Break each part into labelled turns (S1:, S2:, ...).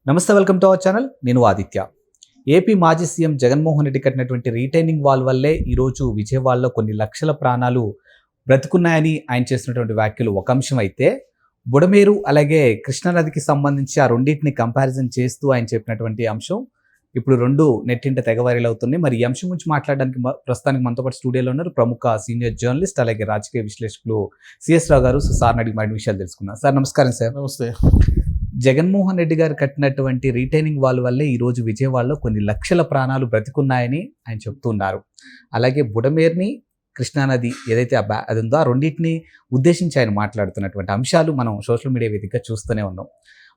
S1: నమస్తే, welcome to our channel. నేను Aditya. AP మాజీ సీఎం జగన్మోహన్ రెడ్డి కట్టినటువంటి రీటైనింగ్ వాల్ వల్లే ఈరోజు విజయవాడలో కొన్ని లక్షల ప్రాణాలు బ్రతుకున్నాయని ఆయన చేసినటువంటి వ్యాఖ్యలు ఒక అంశం అయితే, బుడమేరు అలాగే కృష్ణానదికి సంబంధించి ఆ రెండింటిని కంపారిజన్ చేస్తూ ఆయన చెప్పినటువంటి అంశం ఇప్పుడు రెండు నెట్టింట తెగ వైరల్ అవుతుంది. మరి ఈ అంశం గురించి మాట్లాడడానికి ప్రస్తుతానికి మనతో పాటు స్టూడియోలో ఉన్నారు ప్రముఖ సీనియర్ జర్నలిస్ట్ అలాగే రాజకీయ విశ్లేషకులు సిఎస్ రావు గారు. సార్ని అడిగి మరిన్ని విషయాలు తెలుసుకున్నాం. సార్ నమస్కారం. సార్
S2: నమస్తే.
S1: జగన్మోహన్ రెడ్డి గారు కట్టినటువంటి రీటైనింగ్ వాల్ వల్లే ఈరోజు విజయవాడలో కొన్ని లక్షల ప్రాణాలు బ్రతికున్నాయని ఆయన చెప్తున్నారు. అలాగే బుడమేరుని కృష్ణానది ఏదైతే అది ఉందో ఆ రెండింటిని ఉద్దేశించి ఆయన మాట్లాడుతున్నటువంటి అంశాలు మనం సోషల్ మీడియా వేదికగా చూస్తూనే ఉన్నాం.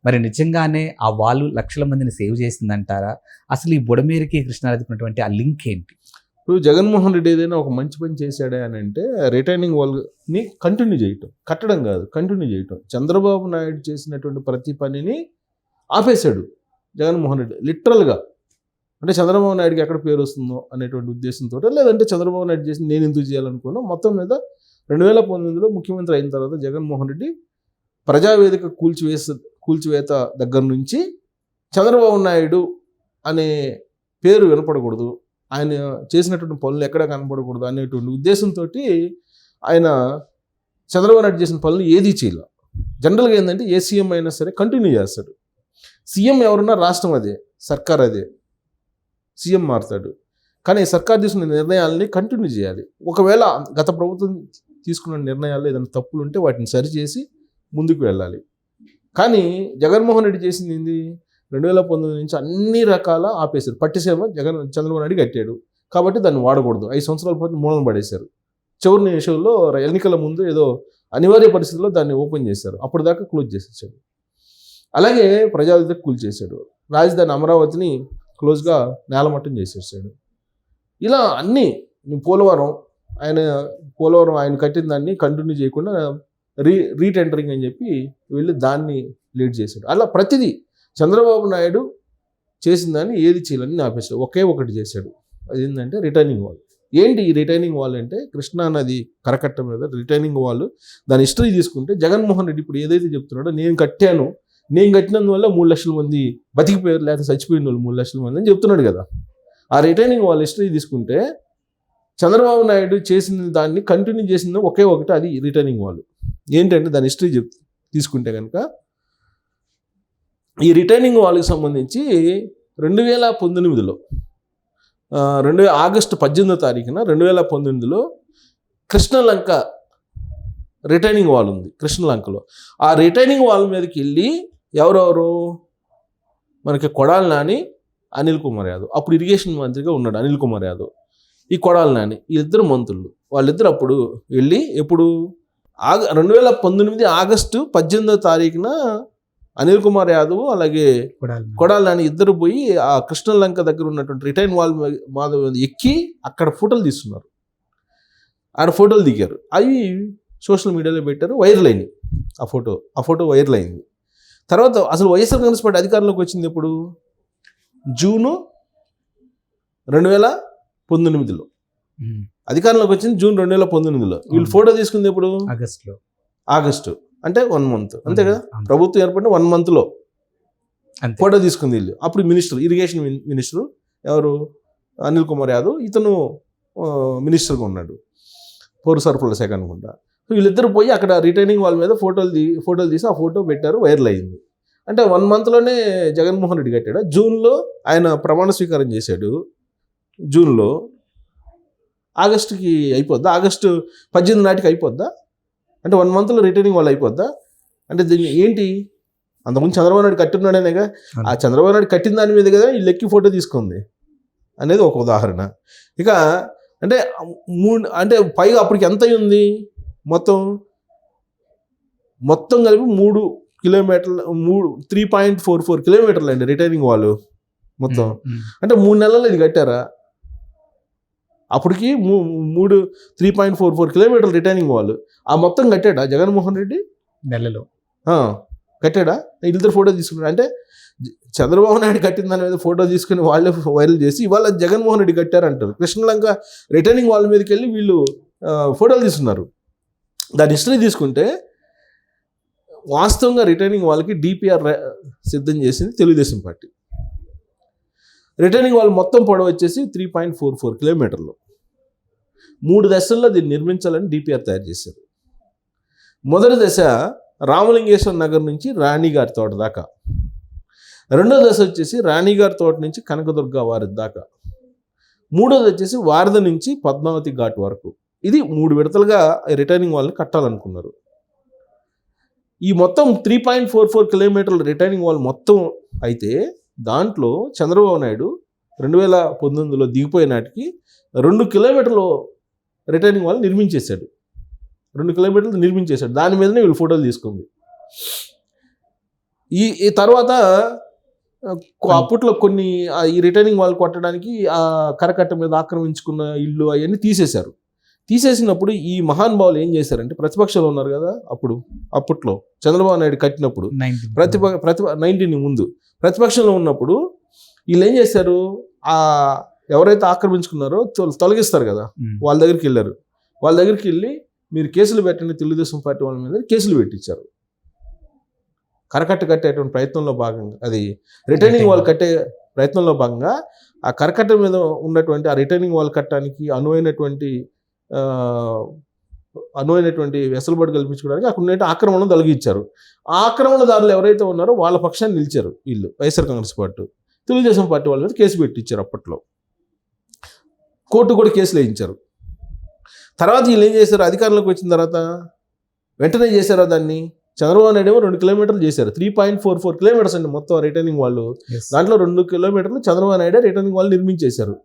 S1: మరి నిజంగానే ఆ వాల్ లక్షల మందిని సేవ్ చేసిందంటారా? అసలు ఈ బుడమేరుకి కృష్ణానదికి ఉన్నటువంటి ఆ లింక్ ఏంటి?
S2: ఇప్పుడు జగన్మోహన్ రెడ్డి ఏదైనా ఒక మంచి పని చేశాడే అని అంటే రిటైనింగ్ వాల్ని కంటిన్యూ చేయటం, కట్టడం కాదు, కంటిన్యూ చేయటం. చంద్రబాబు నాయుడు చేసినటువంటి ప్రతి పనిని ఆపేశాడు జగన్మోహన్ రెడ్డి లిటరల్గా. అంటే చంద్రబాబు నాయుడుకి ఎక్కడ పేరు వస్తుందో అనేటువంటి ఉద్దేశంతో, లేదంటే చంద్రబాబు నాయుడు చేసి నేను ఎందుకు చేయాలనుకున్నా, మొత్తం మీద 2019లో ముఖ్యమంత్రి అయిన తర్వాత జగన్మోహన్ రెడ్డి ప్రజావేదిక కూల్చివేత దగ్గర నుంచి చంద్రబాబు నాయుడు అనే పేరు వినపడకూడదు, ఆయన చేసినటువంటి పనులు ఎక్కడ కనపడకూడదు అనేటువంటి ఉద్దేశంతో ఆయన చంద్రబాబు నాయుడు చేసిన పనులు ఏదీ చేయాల. జనరల్గా ఏంటంటే ఏ సీఎం అయినా సరే కంటిన్యూ చేస్తాడు. సీఎం ఎవరున్నా రాష్ట్రం అదే, సర్కార్ అదే, సీఎం మారుతాడు. కానీ సర్కార్ తీసుకున్న నిర్ణయాలని కంటిన్యూ చేయాలి. ఒకవేళ గత ప్రభుత్వం తీసుకున్న నిర్ణయాలు ఏదైనా తప్పులు ఉంటే వాటిని సరిచేసి ముందుకు వెళ్ళాలి. కానీ జగన్మోహన్ రెడ్డి చేసింది ఏంది? 2019 నుంచి అన్ని రకాల ఆపేశారు. పట్టిసీమ చంద్రబాబు నాయుడు కట్టాడు కాబట్టి దాన్ని వాడకూడదు, 5 సంవత్సరాల పాటు మూలన పడేశారు. చివరి నిమిషంలో ఎన్నికల ముందు ఏదో అనివార్య పరిస్థితుల్లో దాన్ని ఓపెన్ చేశారు, అప్పుడు దాకా క్లోజ్ చేసేసాడు. అలాగే ప్రజావేదిక కూల్చేశాడు, రాజధాని అమరావతిని క్లోజ్గా నేలమట్టం చేసేసాడు. ఇలా అన్నీ పోలవరం ఆయన కట్టిన దాన్ని కంటిన్యూ చేయకుండా రీటెండరింగ్ అని చెప్పి వెళ్ళి దాన్ని లీడ్ చేశాడు. అలా ప్రతిదీ చంద్రబాబు నాయుడు చేసిన దాన్ని ఏది చేయాలని ఆపేశాడు. ఒకే ఒకటి చేశాడు, అది ఏంటంటే రిటైనింగ్ వాల్. ఏంటి ఈ రిటైనింగ్ వాల్ అంటే కృష్ణానది కరకట్ట మీద రిటైనింగ్ వాల్. దాని హిస్టరీ తీసుకుంటే జగన్మోహన్ రెడ్డి ఇప్పుడు ఏదైతే చెప్తున్నాడో, నేను కట్టినందువల్ల 3 లక్షల మంది బతికిపోయారు, లేకపోతే చచ్చిపోయిన వాళ్ళు 3 లక్షల మంది అని చెప్తున్నాడు కదా. ఆ రిటైనింగ్ వాల్ హిస్టరీ తీసుకుంటే చంద్రబాబు నాయుడు చేసిన దాన్ని కంటిన్యూ చేసింది ఒకే ఒకటి, అది రిటైనింగ్ వాల్. ఏంటంటే దాని హిస్టరీ తీసుకుంటే కనుక ఈ రిటైనింగ్ వాల్కి సంబంధించి 2019లో ఆగస్టు 18వ తారీఖున 2019లో కృష్ణలంక రిటైనింగ్ వాల్ ఉంది కృష్ణలంకలో. ఆ రిటైనింగ్ వాల్ మీదకి వెళ్ళి ఎవరెవరు, మనకి కొడాలి నాని, అనిల్ కుమార్ యాదవ్, అప్పుడు ఇరిగేషన్ మంత్రిగా ఉన్నాడు అనిల్ కుమార్ యాదవ్, ఈ కొడాలి నాని, వీళ్ళిద్దరు మంత్రులు. వాళ్ళిద్దరు అప్పుడు వెళ్ళి ఎప్పుడు 2019 ఆగస్టు 18వ తారీఖున అనిల్ కుమార్ యాదవ్ అలాగే కొడాలి నాని ఇద్దరు పోయి ఆ కృష్ణలంక దగ్గర ఉన్నటువంటి రిటైన్ వాల్ మాధవ్ ఎక్కి అక్కడ ఫోటోలు తీస్తున్నారు. ఆడ ఫోటోలు దిగారు, అవి సోషల్ మీడియాలో పెట్టారు, వైరల్ అయినాయి. ఆ ఫోటో వైరల్ అయింది. తర్వాత అసలు వైఎస్ఆర్ కాంగ్రెస్ పార్టీ అధికారంలోకి వచ్చింది ఎప్పుడు? జూను 2019లో అధికారంలోకి వచ్చింది, జూన్ 2019లో. వీళ్ళు ఫోటో తీసుకుంది ఎప్పుడు? ఆగస్టు, అంటే 1 మంత్, అంతే కదా. ప్రభుత్వం ఏర్పడిన 1 మంత్లో ఫోటో తీసుకుంది వీళ్ళు. అప్పుడు ఇరిగేషన్ మినిస్టర్ ఎవరు? అనిల్ కుమార్ యాదవ్, ఇతను మినిస్టర్గా ఉన్నాడు, పౌర సరఫరాల శాఖ అనుకుంటా. వీళ్ళిద్దరు పోయి అక్కడ రిటైనింగ్ వాల్ మీద ఫోటోలు తీసి ఆ ఫోటో పెట్టారు, వైరల్ అయింది. అంటే 1 మంత్లోనే జగన్మోహన్ రెడ్డి కట్టాడు. జూన్లో ఆయన ప్రమాణ స్వీకారం చేశాడు, జూన్లో. ఆగస్టుకి అయిపోద్దా? ఆగస్టు 18 నాటికి అయిపోద్దా? అంటే 1 మంత్లో రిటైనింగ్ వాల్ అయిపోద్దా? అంటే దీన్ని ఏంటి, అంతకుముందు చంద్రబాబు నాయుడు కట్టున్నాడనేగా, ఆ చంద్రబాబు నాయుడు కట్టిన దాని మీద కదా ఈ లెక్కి ఫోటో తీసుకుంది అనేది ఒక ఉదాహరణ. ఇక అంటే పైగా అప్పటికి ఎంత అయింది మొత్తం కలిపి 3 కిలోమీటర్లు, 3.44 కిలోమీటర్లు అండి రిటైనింగ్ వాల్ మొత్తం. అంటే 3 నెలల్లో ఇది కట్టారా? అప్పటికి 3.44 కిలోమీటర్లు రిటైనింగ్ వాల్. ఆ మొత్తం కట్టాడా జగన్మోహన్ రెడ్డి?
S1: నెలలో
S2: కట్టాడా? వీళ్ళిద్దరు ఫోటో తీసుకున్నాడు. అంటే చంద్రబాబు నాయుడు కట్టిన దాని మీద ఫోటో తీసుకుని వాళ్ళే వైరల్ చేసి ఇవాళ జగన్మోహన్ రెడ్డి కట్టారంటారు. కృష్ణలంక రిటైనింగ్ వాల్ మీదకి వెళ్ళి వీళ్ళు ఫోటోలు తీసుకున్నారు. దాని హిస్టరీ తీసుకుంటే వాస్తవంగా రిటైనింగ్ వాళ్ళకి డిపిఆర్ సిద్ధం చేసింది తెలుగుదేశం పార్టీ. రిటైనింగ్ వాళ్ళు మొత్తం పొడవు వచ్చేసి 3.44 కిలోమీటర్లు. 3 దశల్లో దీన్ని నిర్మించాలని డిపిఆర్ తయారు చేశారు. మొదటి దశ రామలింగేశ్వర నగర్ నుంచి రాణిగారి తోట దాకా, రెండో దశ వచ్చేసి రాణిగారి తోట నుంచి కనకదుర్గ వారి దాకా, మూడోది వచ్చేసి వారధ నుంచి పద్మావతి ఘాట్ వరకు. ఇది 3 విడతలుగా రిటైనింగ్ వాళ్ళని కట్టాలనుకున్నారు. ఈ మొత్తం 3.44 కిలోమీటర్ల రిటైనింగ్ వాల్ మొత్తం అయితే దాంట్లో చంద్రబాబు నాయుడు 2019లో దిగిపోయే నాటికి 2 కిలోమీటర్లు రిటైనింగ్ వాల్ నిర్మించేశాడు. 2 కిలోమీటర్లు నిర్మించేశాడు. దాని మీదనే వీళ్ళు ఫోటోలు తీసుకుంది. ఈ తర్వాత అప్పట్లో కొన్ని ఈ రిటైనింగ్ వాల్ కొట్టడానికి ఆ కరకట్ట మీద ఆక్రమించుకున్న ఇల్లు అవన్నీ తీసేశారు. తీసేసినప్పుడు ఈ మహానుభావులు ఏం చేశారంటే, ప్రతిపక్షంలో ఉన్నారు కదా అప్పట్లో చంద్రబాబు నాయుడు కట్టినప్పుడు, 19 ముందు ప్రతిపక్షంలో ఉన్నప్పుడు వీళ్ళు ఏం చేశారు, ఆ ఎవరైతే ఆక్రమించుకున్నారో తొలగిస్తారు కదా, వాళ్ళ దగ్గరికి వెళ్ళారు. వాళ్ళ దగ్గరికి వెళ్ళి మీరు కేసులు పెట్టండి తెలుగుదేశం పార్టీ వాళ్ళ మీద కేసులు పెట్టించారు. కరకట్ట కట్టేటువంటి ప్రయత్నంలో భాగంగా, అది రిటైనింగ్ వాల్ కట్టే ప్రయత్నంలో భాగంగా ఆ కరకట్ట మీద ఉన్నటువంటి ఆ రిటైనింగ్ వాల్ కట్టడానికి అనువైనటువంటి వెసులుబాటు కల్పించుకోవడానికి అక్కడ ఉన్న ఆక్రమణను తొలగించారు. ఆ ఆక్రమణదారులు ఎవరైతే ఉన్నారో వాళ్ళ పక్షాన్ని నిలిచారు వీళ్ళు, వైఎస్ఆర్ కాంగ్రెస్ పార్టీ. తెలుగుదేశం పార్టీ వాళ్ళ మీద కేసు పెట్టించారు. అప్పట్లో కోర్టు కూడా కేసులు వేయించారు. తర్వాత వీళ్ళు ఏం చేశారు, అధికారంలోకి వచ్చిన తర్వాత వెంటనే చేశారా దాన్ని. చంద్రబాబు నాయుడు ఏమో 2 కిలోమీటర్లు చేశారు. 3.44 కిలోమీటర్స్ అండి మొత్తం రిటైనింగ్ వాళ్ళు. దాంట్లో 2 కిలోమీటర్లు చంద్రబాబు నాయుడు రిటైనింగ్ వాళ్ళు నిర్మించేశారు.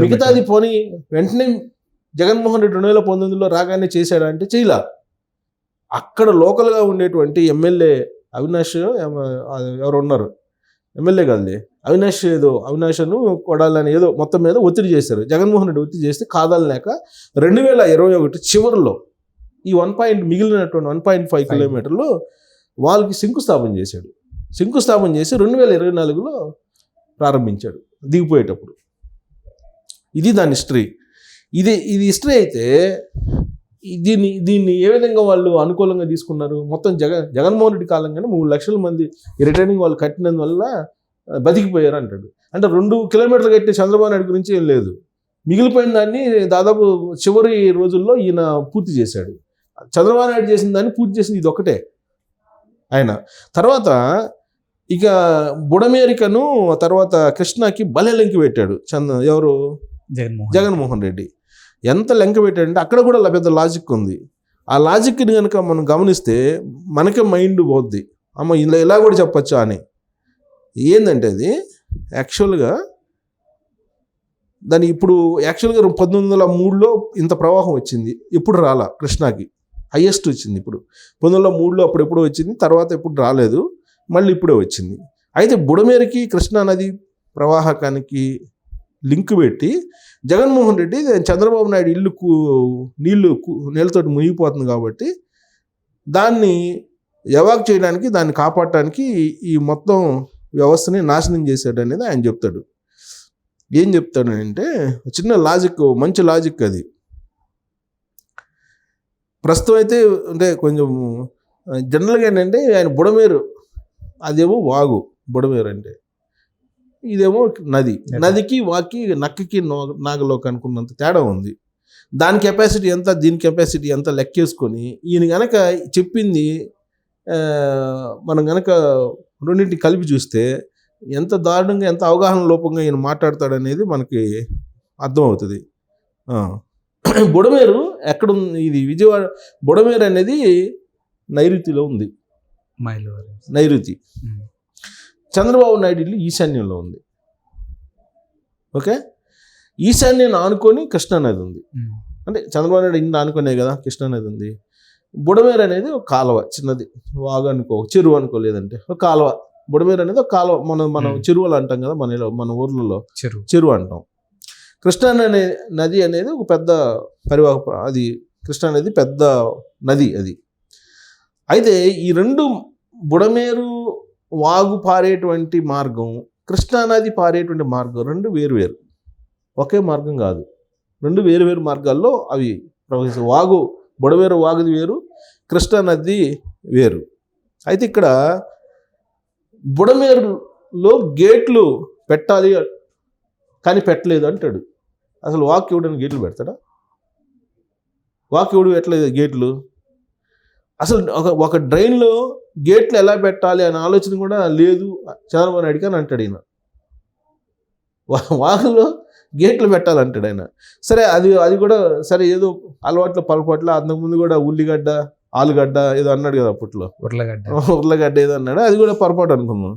S2: మిగతాది పోనీ వెంటనే జగన్మోహన్ రెడ్డి 2019లో రాగానే చేశాడా అంటే చేయలా. అక్కడ లోకల్గా ఉండేటువంటి ఎమ్మెల్యే అవినాష్ ఎవరు ఉన్నారు, ఎమ్మెల్యే కాదులే, అవినాష్ను కొడాలని ఏదో మొత్తం మీద ఒత్తిడి చేశారు. జగన్మోహన్ రెడ్డి ఒత్తిడి చేస్తే కాదాలలేక 2021 చివరిలో ఈ మిగిలినటువంటి 1.5 కిలోమీటర్లు వాళ్ళకి శంకుస్థాపన చేశాడు. శంకుస్థాపన చేసి 2024లో ప్రారంభించాడు దిగిపోయేటప్పుడు. ఇది దాని హిస్టరీ. ఇది హిస్టరీ అయితే దీన్ని ఏ విధంగా వాళ్ళు అనుకూలంగా తీసుకున్నారు. మొత్తం జగన్మోహన్ రెడ్డి కాలంగానే 3 లక్షల మంది రిటైనింగ్ వాళ్ళు కట్టినందువల్ల బతికిపోయారు అంటాడు. అంటే 2 కిలోమీటర్లు కట్టే చంద్రబాబు నాయుడు గురించి ఏం లేదు. మిగిలిపోయిన దాన్ని దాదాపు చివరి రోజుల్లో ఈయన పూర్తి చేశాడు. చంద్రబాబు నాయుడు చేసిన దాన్ని పూర్తి చేసింది ఇది ఒకటే ఆయన. తర్వాత ఇక బుడమేరికను తర్వాత కృష్ణాకి భలే లెంకి పెట్టాడు ఎవరు, జగన్మోహన్ రెడ్డి. ఎంత లెంక పెట్టాడంటే అక్కడ కూడా పెద్ద లాజిక్ ఉంది. ఆ లాజిక్ని కనుక మనం గమనిస్తే మనకే మైండ్ పోద్ది, అమ్మ ఇలా కూడా చెప్పచ్చా అని. ఏంటంటే అది యాక్చువల్గా దాని ఇప్పుడు యాక్చువల్గా 1903లో ఇంత ప్రవాహం వచ్చింది, ఇప్పుడు రాలా. కృష్ణాకి హైయెస్ట్ వచ్చింది ఇప్పుడు 1903లో అప్పుడెప్పుడు వచ్చింది, తర్వాత ఎప్పుడు రాలేదు, మళ్ళీ ఇప్పుడే వచ్చింది. అయితే బుడమేరికి కృష్ణా నది ప్రవాహకానికి లింక్ పెట్టి జగన్మోహన్ రెడ్డి చంద్రబాబు నాయుడు ఇల్లు నీళ్ళతో మునిగిపోతుంది కాబట్టి దాన్ని ఎవాక్ చేయడానికి, దాన్ని కాపాడటానికి ఈ మొత్తం వ్యవస్థని నాశనం చేశాడు అనేది ఆయన చెప్తాడు. ఏం చెప్తాడంటే చిన్న లాజిక్, మంచి లాజిక్ అది. ప్రస్తుతం అయితే అంటే కొంచెం జనరల్గా ఏంటంటే ఆయన బుడమేరు, అదేమో వాగు బుడమేరు అంటే, ఇదేమో నదికి వాకి నక్కకి నాగలోకి అనుకున్నంత తేడా ఉంది. దాని కెపాసిటీ ఎంత, దీని కెపాసిటీ ఎంత లెక్కేసుకొని ఈయన గనక చెప్పింది మనం గనక రెండింటిని కలిపి చూస్తే ఎంత దారుణంగా, ఎంత అవగాహన లోపంగా ఈయన మాట్లాడతాడనేది మనకి అర్థమవుతుంది. బుడమేరు ఎక్కడుంది, ఇది విజయవాడ. బుడమేరు అనేది నైరుతిలో ఉంది, నైరుతి. చంద్రబాబు నాయుడు ఇల్లు ఈశాన్యంలో ఉంది. ఓకే, ఈశాన్యాన్ని ఆనుకొని కృష్ణానది ఉంది. అంటే చంద్రబాబు నాయుడు ఇల్లు ఆనుకునే కదా కృష్ణానది ఉంది. బుడమేరు అనేది ఒక కాలువ, చిన్నది, వాగు అనుకో, చెరువు అనుకో, లేదంటే ఒక కాలువ. బుడమేరు అనేది ఒక కాలువ. మనం చెరువులు అంటాం కదా మన ఊర్లలో, చెరువు అంటాం. కృష్ణా నది అనేది ఒక పెద్ద పరివాహ, అది కృష్ణా నది పెద్ద నది అది. అయితే ఈ రెండు, బుడమేరు వాగు పారేటువంటి మార్గం, కృష్ణానది పారేటువంటి మార్గం రెండు వేరువేరు, ఒకే మార్గం కాదు. రెండు వేరువేరు మార్గాల్లో అవి ప్రవహిస్తాయి. బుడమేరు వాగుది వేరు, కృష్ణానది వేరు. అయితే ఇక్కడ బుడమేరులో గేట్లు పెట్టాలి కానీ పెట్టలేదు అంటాడు. అసలు వాక్ ఇవ్వడానికి గేట్లు పెడతాడా? వాక్ ఇవ్వడం పెట్టలేదు గేట్లు. అసలు ఒక డ్రైన్లో గేట్లు ఎలా పెట్టాలి అనే ఆలోచన కూడా లేదు చంద్రబాబు నాయుడుకి అని అంటాడు ఈయన. వాకులో గేట్లు పెట్టాలంటాడు ఆయన. సరే అది కూడా సరే, ఏదో అలవాట్ల పొరపాట్ల అంతకుముందు కూడా ఉల్లిగడ్డ ఆలుగడ్డ ఏదో అన్నాడు కదా అప్పట్లో, ఉర్లగడ్డ ఏదో అన్నాడు, అది కూడా పొరపాటు అనుకున్నాం.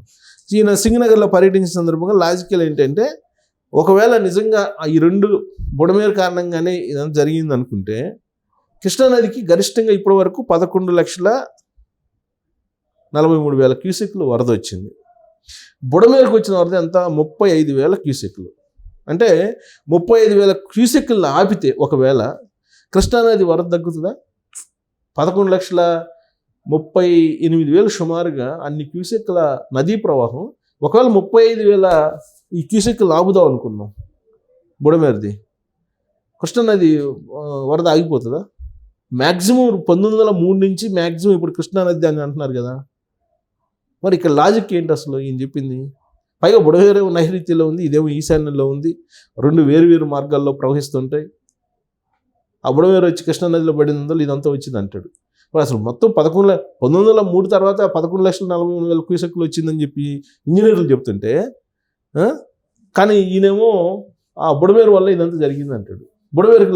S2: ఈయన సింగనగర్లో పర్యటించిన సందర్భంగా లాజికల్ ఏంటంటే, ఒకవేళ నిజంగా ఈ రెండు బుడమేరు కారణంగానే ఇదంతా జరిగింది అనుకుంటే, కృష్ణానదికి గరిష్టంగా ఇప్పటి వరకు 11,43,000 క్యూసెక్లు వరద వచ్చింది. బుడమేరుకు వచ్చిన వరద ఎంత? 35,000 క్యూసెక్లు. అంటే 35,000 క్యూసెక్లు ఆపితే ఒకవేళ కృష్ణానది వరద తగ్గుతుందా? 11,38,000 సుమారుగా అన్ని క్యూసెక్ల నదీ ప్రవాహం. ఒకవేళ 35,000 ఈ క్యూసెక్లు ఆపుదాం అనుకున్నాం బుడమేరుది, కృష్ణానది వరద ఆగిపోతుందా? మ్యాక్సిమం 1903 నుంచి మ్యాక్సిమం ఇప్పుడు కృష్ణానది అని అంటున్నారు కదా. మరి ఇక్కడ లాజిక్ ఏంటి అసలు ఈయన చెప్పింది? పైగా బుడమేరు నైరుతిలో ఉంది, ఇదేమో ఈశాన్యంలో ఉంది, రెండు వేరు మార్గాల్లో ప్రవహిస్తుంటాయి. ఆ బుడమేరు వచ్చి కృష్ణానదిలో పడినందులో ఇదంతా వచ్చింది అంటాడు. మరి అసలు మొత్తం 1903 తర్వాత 11,43,000 క్యూసెక్లు వచ్చిందని చెప్పి ఇంజనీర్లు చెప్తుంటే, కానీ ఈయనేమో ఆ బుడమేరు వల్ల ఇదంతా జరిగింది అంటాడు. బుడమేరుకి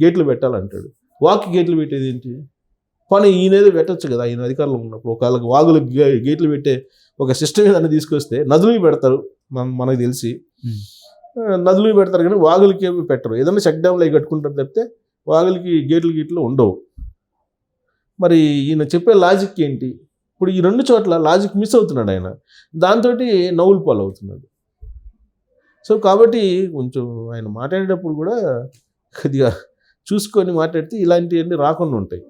S2: గేట్లు పెట్టాలంటాడు. వాక్కి గేట్లు పెట్టేది ఏంటి? కానీ ఈయనేదో పెట్టచ్చు కదా ఆయన అధికారంలో ఉన్నప్పుడు. ఒకవేళ వాగులకు గేట్లు పెట్టే ఒక సిస్టమ్ ఏదైనా తీసుకొస్తే, నదులు పెడతారు మనకు తెలిసి, నదులు పెడతారు కానీ వాగులకి ఏమి పెట్టరు. ఏదైనా చెక్ డ్యామ్లు అవి కట్టుకుంటారు తప్పితే వాగులకి గేట్లు ఉండవు. మరి ఈయన చెప్పే లాజిక్ ఏంటి? ఇప్పుడు ఈ రెండు చోట్ల లాజిక్ మిస్ అవుతున్నాడు ఆయన, దాంతో నవ్వులు పాలు అవుతున్నాడు. సో కాబట్టి కొంచెం ఆయన మాట్లాడేటప్పుడు కూడా కొద్దిగా చూసుకొని మాట్లాడితే ఇలాంటివన్నీ రాకుండా ఉంటాయి.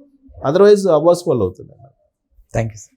S2: అదర్వైజ్ అబాస్ పాలు అవుతుంది.
S1: Thank you sir.